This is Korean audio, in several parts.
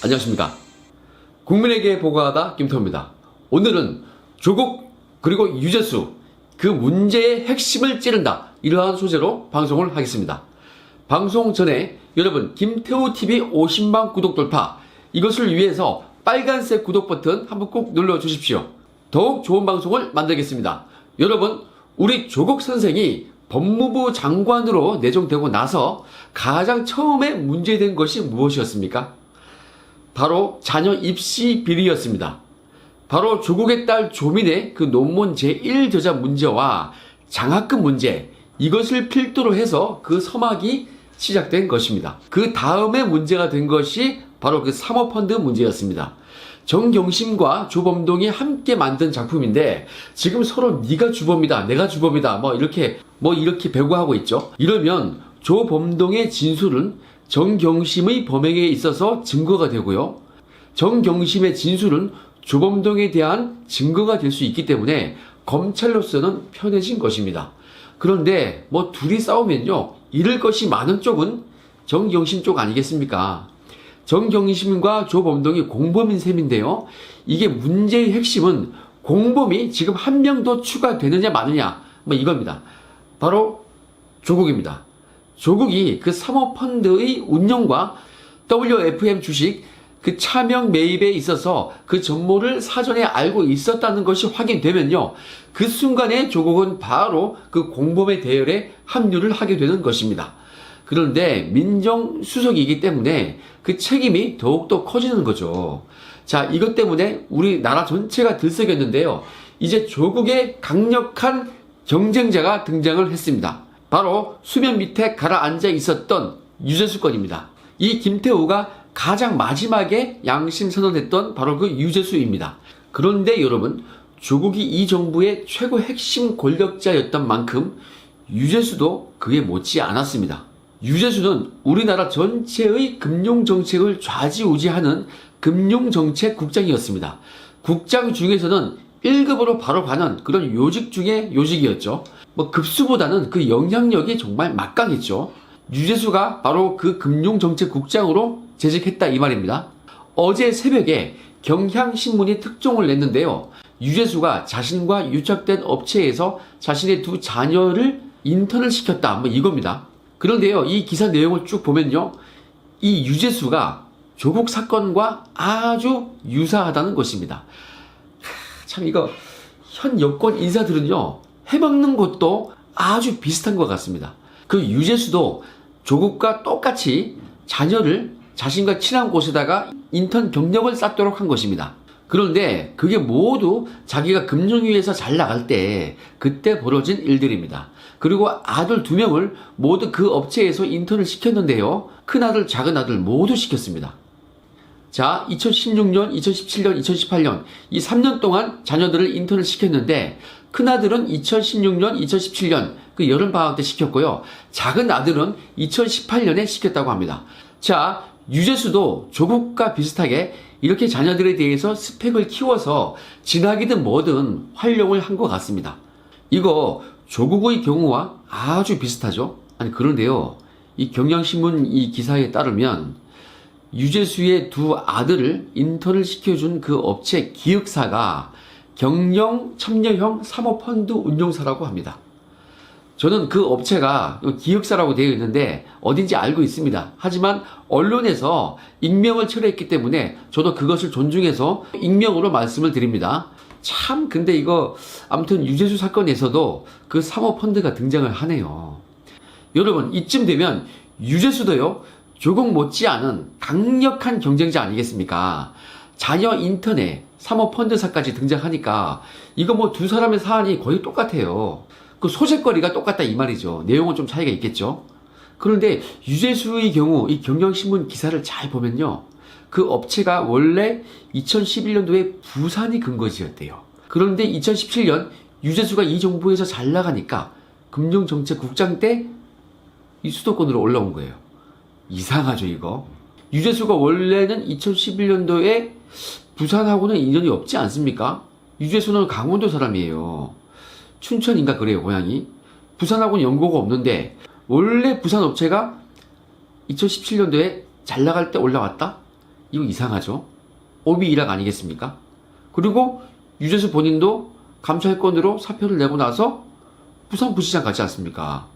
안녕하십니까. 국민에게 보고하다 김태호입니다. 오늘은 조국 그리고 유재수 그 문제의 핵심을 찌른다, 이러한 소재로 방송을 하겠습니다. 방송 전에 여러분, 김태호TV 50만 구독 돌파, 이것을 위해서 빨간색 구독 버튼 한번 꼭 눌러주십시오. 더욱 좋은 방송을 만들겠습니다. 여러분, 우리 조국 선생이 법무부 장관으로 내정되고 나서 가장 처음에 문제된 것이 무엇이었습니까? 바로 자녀 입시 비리였습니다. 바로 조국의 딸 조민의 그 논문 제1저자 문제와 장학금 문제, 이것을 필두로 해서 그 서막이 시작된 것입니다. 그 다음에 문제가 된 것이 바로 그 사모펀드 문제였습니다. 정경심과 조범동이 함께 만든 작품인데 지금 서로 네가 주범이다, 내가 주범이다, 이렇게 배구하고 있죠. 이러면 조범동의 진술은 정경심의 범행에 있어서 증거가 되고요, 정경심의 진술은 조범동에 대한 증거가 될 수 있기 때문에 검찰로서는 편해진 것입니다. 그런데 둘이 싸우면요, 잃을 것이 많은 쪽은 정경심 쪽 아니겠습니까? 정경심과 조범동이 공범인 셈인데요, 이게 문제의 핵심은 공범이 지금 한 명 더 추가되느냐 마느냐, 이겁니다. 바로 조국입니다. 조국이 그 사모펀드의 운영과 WFM 주식 그 차명 매입에 있어서 그 정보를 사전에 알고 있었다는 것이 확인되면요, 그 순간에 조국은 바로 그 공범의 대열에 합류를 하게 되는 것입니다. 그런데 민정수석이기 때문에 그 책임이 더욱더 커지는 거죠. 자, 이것 때문에 우리나라 전체가 들썩였는데요, 이제 조국의 강력한 경쟁자가 등장을 했습니다. 바로 수면 밑에 가라앉아 있었던 유재수 건입니다. 이 김태우가 가장 마지막에 양심 선언했던 바로 그 유재수입니다. 그런데 여러분, 조국이 이 정부의 최고 핵심 권력자였던 만큼 유재수도 그에 못지 않았습니다. 유재수는 우리나라 전체의 금융정책을 좌지우지하는 금융정책국장이었습니다. 국장 중에서는 1급으로 바로 가는 그런 요직 중에 요직이었죠. 급수보다는 그 영향력이 정말 막강했죠. 유재수가 바로 그 금융정책국장으로 재직했다, 이 말입니다. 어제 새벽에 경향신문이 특종을 냈는데요, 유재수가 자신과 유착된 업체에서 자신의 두 자녀를 인턴을 시켰다, 이겁니다. 그런데요, 이 기사 내용을 쭉 보면요, 이 유재수가 조국 사건과 아주 유사하다는 것입니다. 참, 이거 현 여권 인사들은요, 해먹는 것도 아주 비슷한 것 같습니다. 그 유재수도 조국과 똑같이 자녀를 자신과 친한 곳에다가 인턴 경력을 쌓도록 한 것입니다. 그런데 그게 모두 자기가 금융위에서 잘 나갈 때 그때 벌어진 일들입니다. 그리고 아들 2명을 모두 그 업체에서 인턴을 시켰는데요, 큰아들 작은아들 모두 시켰습니다. 자, 2016년, 2017년, 2018년 이 3년 동안 자녀들을 인턴을 시켰는데 큰아들은 2016년, 2017년 그 여름방학 때 시켰고요, 작은아들은 2018년에 시켰다고 합니다. 자, 유재수도 조국과 비슷하게 이렇게 자녀들에 대해서 스펙을 키워서 진학이든 뭐든 활용을 한 것 같습니다. 이거 조국의 경우와 아주 비슷하죠? 아니, 그런데요, 이 경향신문 이 기사에 따르면 유재수의 두 아들을 인턴을 시켜준 그 업체 기획사가 경영 참여형 사모펀드 운용사라고 합니다. 저는 그 업체가 기획사라고 되어 있는데 어딘지 알고 있습니다. 하지만 언론에서 익명을 철회했기 때문에 저도 그것을 존중해서 익명으로 말씀을 드립니다. 참, 근데 이거 아무튼 유재수 사건에서도 그 사모펀드가 등장을 하네요. 여러분, 이쯤 되면 유재수도요, 조국 못지않은 강력한 경쟁자 아니겠습니까? 자녀 인턴에 사모펀드사까지 등장하니까 이거 두 사람의 사안이 거의 똑같아요. 그 소재거리가 똑같다, 이 말이죠. 내용은 좀 차이가 있겠죠. 그런데 유재수의 경우 이 경향신문 기사를 잘 보면요, 그 업체가 원래 2011년도에 부산이 근거지였대요. 그런데 2017년 유재수가 이 정부에서 잘 나가니까 금융정책국장 때 이 수도권으로 올라온 거예요. 이상하죠, 이거. 유재수가 원래는 2011년도에 부산하고는 인연이 없지 않습니까? 유재수는 강원도 사람이에요. 춘천인가 그래요, 고향이. 부산하고는 연고가 없는데 원래 부산 업체가 2017년도에 잘 나갈 때 올라왔다? 이거 이상하죠? 오비일학 아니겠습니까? 그리고 유재수 본인도 감찰권으로 사표를 내고 나서 부산부시장 가지 않습니까?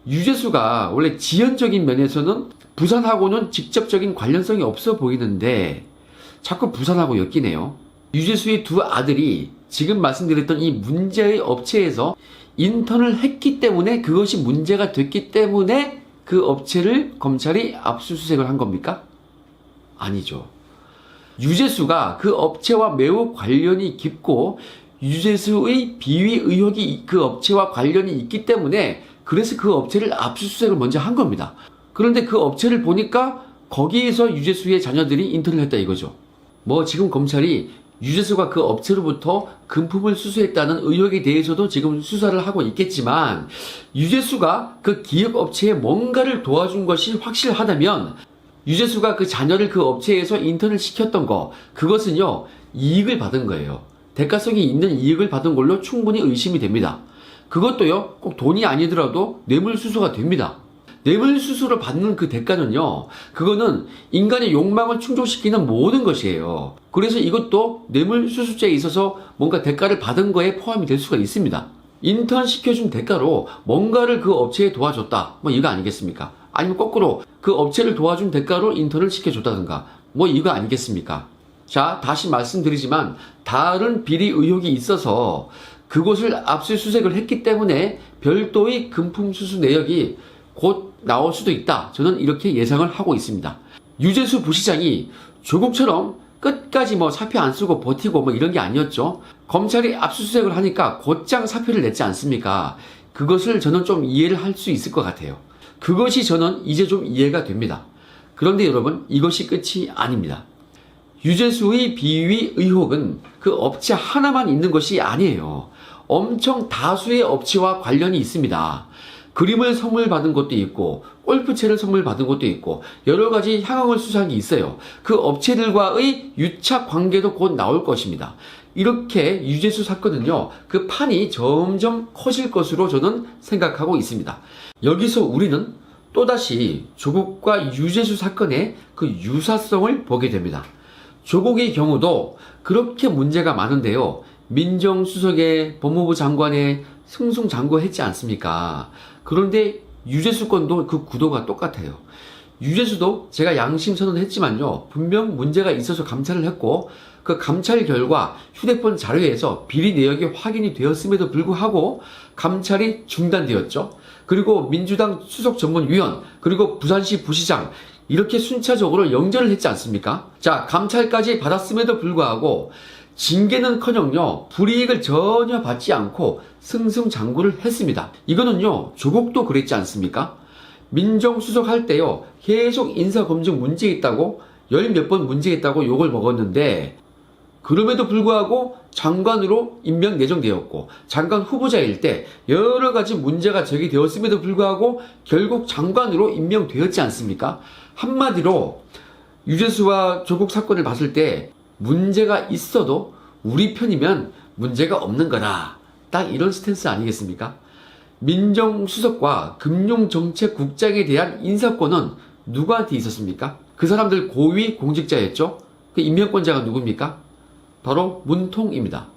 유재수가 원래 지연적인 면에서는 부산하고는 직접적인 관련성이 없어 보이는데 자꾸 부산하고 엮이네요. 유재수의 두 아들이 지금 말씀드렸던 이 문제의 업체에서 인턴을 했기 때문에 그것이 문제가 됐기 때문에 그 업체를 검찰이 압수수색을 한 겁니까? 아니죠. 유재수가 그 업체와 매우 관련이 깊고 유재수의 비위 의혹이 그 업체와 관련이 있기 때문에 그래서 그 업체를 압수수색을 먼저 한 겁니다. 그런데 그 업체를 보니까 거기에서 유재수의 자녀들이 인턴을 했다 이거죠. 뭐 지금 검찰이 유재수가 그 업체로부터 금품을 수수했다는 의혹에 대해서도 지금 수사를 하고 있겠지만 유재수가 그 기획업체에 뭔가를 도와준 것이 확실하다면 유재수가 그 자녀를 그 업체에서 인턴을 시켰던 거 그것은요 이익을 받은 거예요. 대가성이 있는 이익을 받은 걸로 충분히 의심이 됩니다. 그것도요 꼭 돈이 아니더라도 뇌물수수가 됩니다. 뇌물수수를 받는 그 대가는요 그거는 인간의 욕망을 충족시키는 모든 것이에요. 그래서 이것도 뇌물수수죄에 있어서 뭔가 대가를 받은 거에 포함이 될 수가 있습니다. 인턴 시켜준 대가로 뭔가를 그 업체에 도와줬다 뭐 이거 아니겠습니까? 아니면 거꾸로 그 업체를 도와준 대가로 인턴을 시켜줬다든가 뭐 이거 아니겠습니까? 자 다시 말씀드리지만 다른 비리 의혹이 있어서 그곳을 압수수색을 했기 때문에 별도의 금품 수수 내역이 곧 나올 수도 있다. 저는 이렇게 예상을 하고 있습니다. 유재수 부시장이 조국처럼 끝까지 뭐 사표 안 쓰고 버티고 뭐 이런 게 아니었죠. 검찰이 압수수색을 하니까 곧장 사표를 냈지 않습니까? 그것을 저는 좀 이해를 할 수 있을 것 같아요. 그것이 저는 이제 좀 이해가 됩니다. 그런데 여러분 이것이 끝이 아닙니다. 유재수의 비위 의혹은 그 업체 하나만 있는 것이 아니에요. 엄청 다수의 업체와 관련이 있습니다. 그림을 선물 받은 것도 있고 골프채를 선물 받은 것도 있고 여러 가지 향응을 수사한 게 있어요. 그 업체들과의 유착 관계도 곧 나올 것입니다. 이렇게 유재수 사건은요 그 판이 점점 커질 것으로 저는 생각하고 있습니다. 여기서 우리는 또다시 조국과 유재수 사건의 그 유사성을 보게 됩니다. 조국의 경우도 그렇게 문제가 많은데요. 민정수석에 법무부 장관에 승승장구했지 않습니까? 그런데 유재수 건도 그 구도가 똑같아요. 유재수도 제가 양심 선언했지만요. 분명 문제가 있어서 감찰을 했고 그 감찰 결과 휴대폰 자료에서 비리 내역이 확인이 되었음에도 불구하고 감찰이 중단되었죠. 그리고 민주당 수석전문위원 그리고 부산시 부시장 이렇게 순차적으로 영전을 했지 않습니까? 자, 감찰까지 받았음에도 불구하고 징계는커녕요 불이익을 전혀 받지 않고 승승장구를 했습니다. 이거는요 조국도 그랬지 않습니까? 민정수석 할 때요 계속 인사검증 문제 있다고 열 몇 번 문제 있다고 욕을 먹었는데 그럼에도 불구하고 장관으로 임명 내정되었고 장관 후보자일 때 여러 가지 문제가 제기되었음에도 불구하고 결국 장관으로 임명되었지 않습니까? 한마디로 유재수와 조국 사건을 봤을 때 문제가 있어도 우리 편이면 문제가 없는 거다. 딱 이런 스탠스 아니겠습니까? 민정수석과 금융정책국장에 대한 인사권은 누구한테 있었습니까? 그 사람들 고위 공직자였죠? 그 임명권자가 누굽니까? 바로 문통입니다.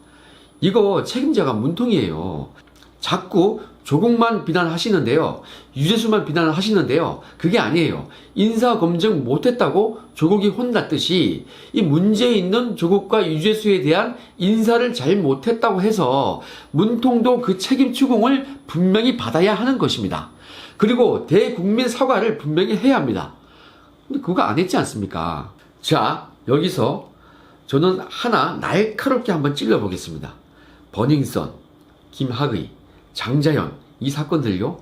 이거 책임자가 문통이에요. 자꾸 조국만 비난하시는데요. 유재수만 비난을 하시는데요. 그게 아니에요. 인사검증 못했다고 조국이 혼났듯이 이 문제 있는 조국과 유재수에 대한 인사를 잘 못했다고 해서 문통도 그 책임 추궁을 분명히 받아야 하는 것입니다. 그리고 대국민 사과를 분명히 해야 합니다. 근데 그거 안 했지 않습니까? 자, 여기서 저는 하나 날카롭게 한번 찔러보겠습니다. 버닝썬, 김학의, 장자연 이 사건들요.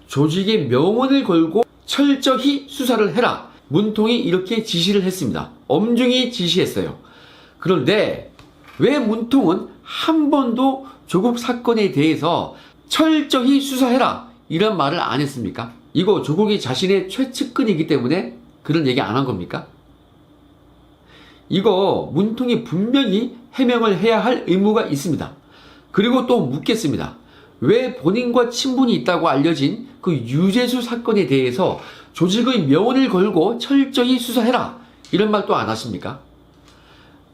조직의 명운을 걸고 철저히 수사를 해라. 문통이 이렇게 지시를 했습니다. 엄중히 지시했어요. 그런데 왜 문통은 한 번도 조국 사건에 대해서 철저히 수사해라 이런 말을 안 했습니까? 이거 조국이 자신의 최측근이기 때문에 그런 얘기 안 한 겁니까? 이거 문통이 분명히 해명을 해야 할 의무가 있습니다. 그리고 또 묻겠습니다. 왜 본인과 친분이 있다고 알려진 그 유재수 사건에 대해서 조직의 명운을 걸고 철저히 수사해라 이런 말 또 안 하십니까?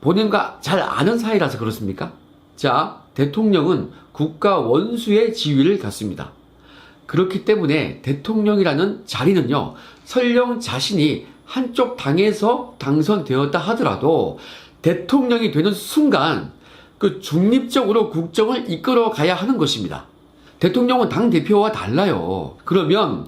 본인과 잘 아는 사이라서 그렇습니까? 자, 대통령은 국가 원수의 지위를 갖습니다. 그렇기 때문에 대통령이라는 자리는요, 설령 자신이 한쪽 당에서 당선되었다 하더라도 대통령이 되는 순간 그 중립적으로 국정을 이끌어 가야 하는 것입니다. 대통령은 당대표와 달라요. 그러면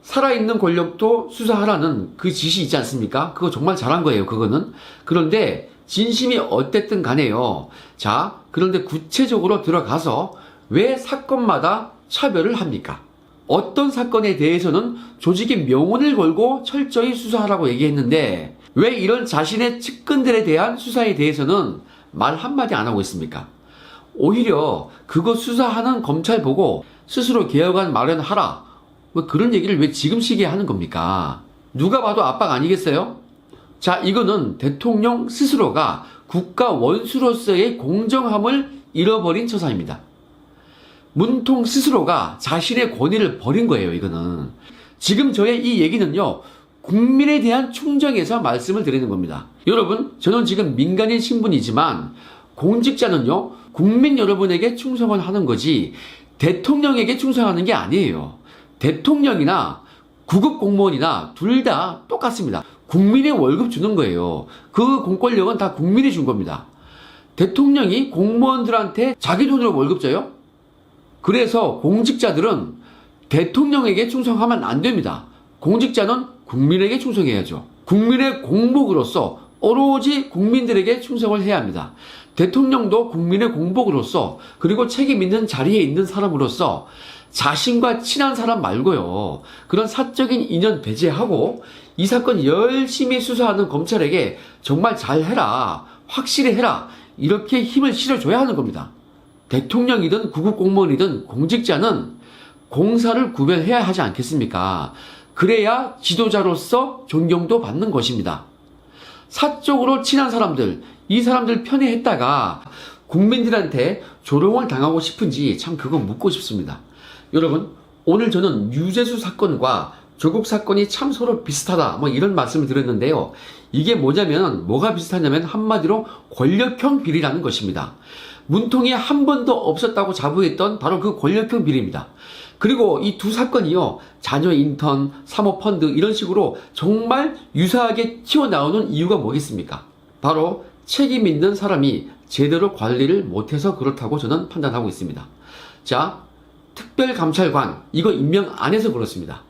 살아있는 권력도 수사하라는 그 지시 있지 않습니까? 그거 정말 잘한 거예요, 그거는. 그런데 진심이 어땠든 간에요. 자, 그런데 구체적으로 들어가서 왜 사건마다 차별을 합니까? 어떤 사건에 대해서는 조직의 명운을 걸고 철저히 수사하라고 얘기했는데 왜 이런 자신의 측근들에 대한 수사에 대해서는 말 한마디 안 하고 있습니까? 오히려 그거 수사하는 검찰 보고 스스로 개혁안 마련하라. 왜 그런 얘기를 왜 지금 시기에 하는 겁니까? 누가 봐도 압박 아니겠어요? 자, 이거는 대통령 스스로가 국가 원수로서의 공정함을 잃어버린 처사입니다. 문통 스스로가 자신의 권위를 버린 거예요, 이거는. 지금 저의 이 얘기는요, 국민에 대한 충정에서 말씀을 드리는 겁니다. 여러분, 저는 지금 민간인 신분이지만 공직자는요, 국민 여러분에게 충성을 하는 거지 대통령에게 충성하는 게 아니에요. 대통령이나 구급 공무원이나 둘 다 똑같습니다. 국민의 월급 주는 거예요. 그 공권력은 다 국민이 준 겁니다. 대통령이 공무원들한테 자기 돈으로 월급 줘요? 그래서 공직자들은 대통령에게 충성하면 안 됩니다. 공직자는 국민에게 충성해야죠. 국민의 공복으로서 오로지 국민들에게 충성을 해야 합니다. 대통령도 국민의 공복으로서 그리고 책임 있는 자리에 있는 사람으로서 자신과 친한 사람 말고요. 그런 사적인 인연 배제하고 이 사건 열심히 수사하는 검찰에게 정말 잘해라, 확실히 해라, 이렇게 힘을 실어줘야 하는 겁니다. 대통령이든 구급공무원이든 공직자는 공사를 구별해야 하지 않겠습니까? 그래야 지도자로서 존경도 받는 것입니다. 사적으로 친한 사람들, 이 사람들 편에 했다가 국민들한테 조롱을 당하고 싶은지 참 그거 묻고 싶습니다. 여러분, 오늘 저는 유재수 사건과 조국 사건이 참 서로 비슷하다, 뭐 이런 말씀을 드렸는데요. 이게 뭐냐면, 뭐가 비슷하냐면 한마디로 권력형 비리라는 것입니다. 문통이 한 번도 없었다고 자부했던 바로 그 권력형 비리입니다. 그리고 이 두 사건이요, 자녀 인턴, 사모펀드 이런 식으로 정말 유사하게 튀어나오는 이유가 뭐겠습니까? 바로 책임 있는 사람이 제대로 관리를 못해서 그렇다고 저는 판단하고 있습니다. 자, 특별감찰관, 이거 임명 안 해서 그렇습니다.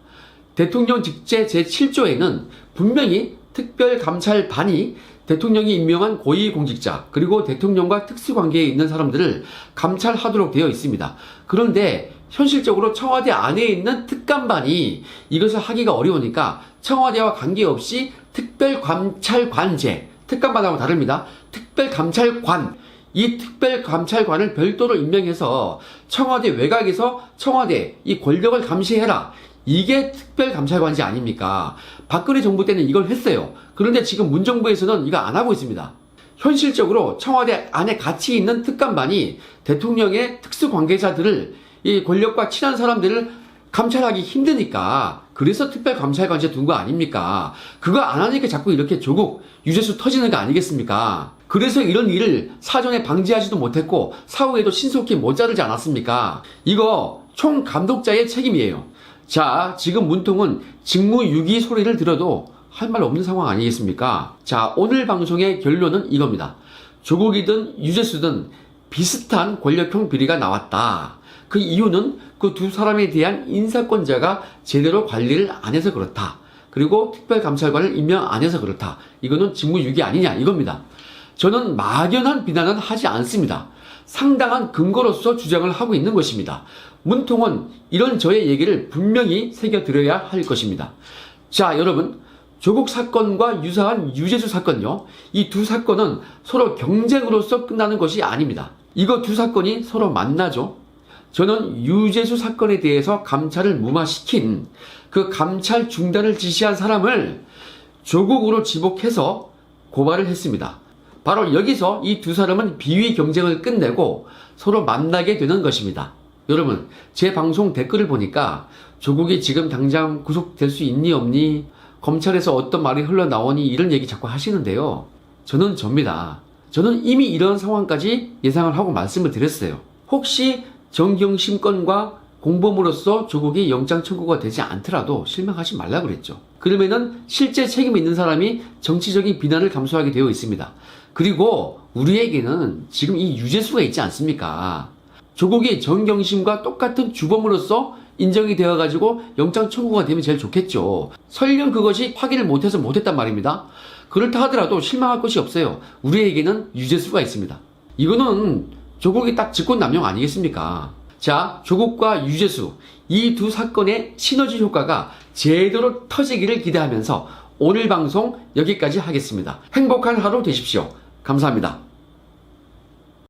대통령 직제 제7조에는 분명히 특별감찰반이 대통령이 임명한 고위공직자 그리고 대통령과 특수관계에 있는 사람들을 감찰하도록 되어 있습니다. 그런데 현실적으로 청와대 안에 있는 특감반이 이것을 하기가 어려우니까 청와대와 관계없이 특별감찰관제, 특감반하고 다릅니다. 특별감찰관, 이 특별감찰관을 별도로 임명해서 청와대 외곽에서 청와대 이 권력을 감시해라. 이게 특별감찰관제 아닙니까? 박근혜 정부 때는 이걸 했어요. 그런데 지금 문정부에서는 이거 안 하고 있습니다. 현실적으로 청와대 안에 같이 있는 특감반이 대통령의 특수관계자들을, 이 권력과 친한 사람들을 감찰하기 힘드니까 그래서 특별감찰관제 둔 거 아닙니까? 그거 안 하니까 자꾸 이렇게 조국, 유재수 터지는 거 아니겠습니까? 그래서 이런 일을 사전에 방지하지도 못했고 사후에도 신속히 못 자르지 않았습니까? 이거 총감독자의 책임이에요. 자, 지금 문통은 직무유기 소리를 들어도 할 말 없는 상황 아니겠습니까? 자, 오늘 방송의 결론은 이겁니다. 조국이든 유재수든 비슷한 권력형 비리가 나왔다. 그 이유는 그 두 사람에 대한 인사권자가 제대로 관리를 안 해서 그렇다. 그리고 특별감찰관을 임명 안 해서 그렇다. 이거는 직무유기 아니냐 이겁니다. 저는 막연한 비난은 하지 않습니다. 상당한 근거로서 주장을 하고 있는 것입니다. 문통은 이런 저의 얘기를 분명히 새겨드려야 할 것입니다. 자, 여러분, 조국 사건과 유사한 유재수 사건요, 이 두 사건은 서로 경쟁으로서 끝나는 것이 아닙니다. 이거 두 사건이 서로 만나죠. 저는 유재수 사건에 대해서 감찰을 무마시킨 그 감찰 중단을 지시한 사람을 조국으로 지목해서 고발을 했습니다. 바로 여기서 이 두 사람은 비위 경쟁을 끝내고 서로 만나게 되는 것입니다. 여러분, 제 방송 댓글을 보니까 조국이 지금 당장 구속될 수 있니 없니? 검찰에서 어떤 말이 흘러나오니 이런 얘기 자꾸 하시는데요. 저는 접니다. 저는 이미 이런 상황까지 예상을 하고 말씀을 드렸어요. 혹시 정경심 건과 공범으로서 조국이 영장 청구가 되지 않더라도 실망하지 말라 그랬죠. 그러면은 실제 책임 있는 사람이 정치적인 비난을 감수하게 되어 있습니다. 그리고 우리에게는 지금 이 유죄수가 있지 않습니까? 조국이 정경심과 똑같은 주범으로서 인정이 되어가지고 영장 청구가 되면 제일 좋겠죠. 설령 그것이 확인을 못해서 못했단 말입니다. 그렇다 하더라도 실망할 것이 없어요. 우리에게는 유죄수가 있습니다. 이거는 조국이 딱 직권남용 아니겠습니까? 자, 조국과 유죄수 이 두 사건의 시너지 효과가 제대로 터지기를 기대하면서 오늘 방송 여기까지 하겠습니다. 행복한 하루 되십시오. 감사합니다.